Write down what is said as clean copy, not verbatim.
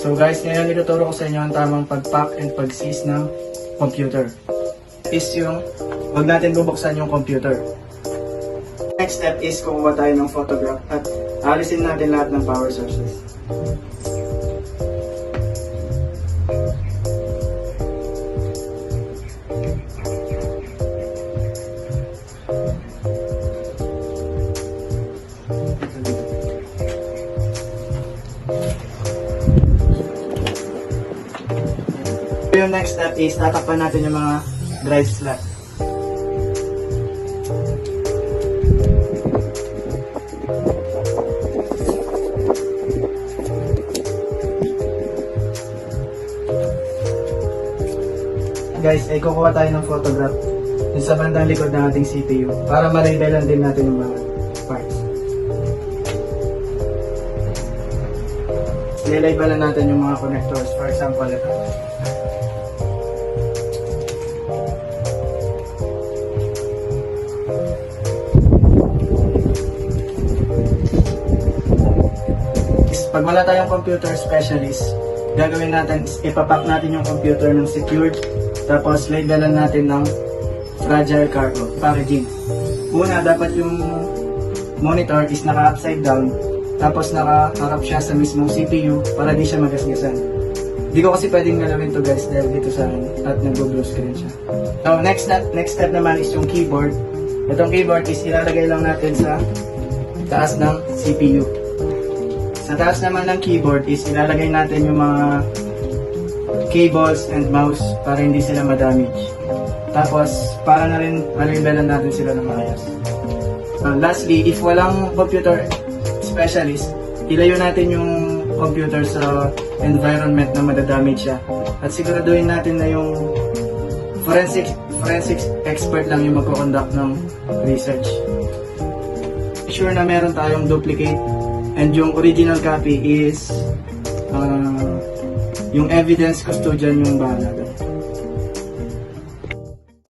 So guys, ngayon ituturo ko sa inyo ang tamang pag-pack and pag-seize ng computer. Is yung, wag natin bubuksan yung computer. Next step is kumuha tayo ng photograph at alisin natin lahat ng power sources. Yung next step is tatakpan natin yung mga drive slot. Guys, ay kukuha tayo ng photograph dun sa bandang likod ng ating CPU para ma-labelan din natin yung mga parts. Nilabelan natin yung mga connectors, for example ito. Pag wala tayong computer specialist, gagawin natin is ipapack natin yung computer ng secured, tapos labelan natin ng fragile cargo, packaging. Una, dapat yung monitor is naka-upside down, tapos nakaharap siya sa mismong CPU para di siya magasgasan. Hindi ko kasi pwedeng galawin to guys dahil dito sa at nag-blue screen siya. So next step naman is yung keyboard. Itong keyboard is ilalagay lang natin sa taas ng CPU. Sa taas naman ng keyboard is ilalagay natin yung mga cables and mouse para hindi sila ma-damage. Tapos, para na rin malibelan natin sila ng maayos. Lastly, if walang computer specialist, ilayo natin yung computer sa environment na madadamage siya. At siguraduhin natin na yung forensic expert lang yung magko-conduct ng research. Sure na meron tayong duplicate. And yung original copy is yung evidence custodian yung bahala.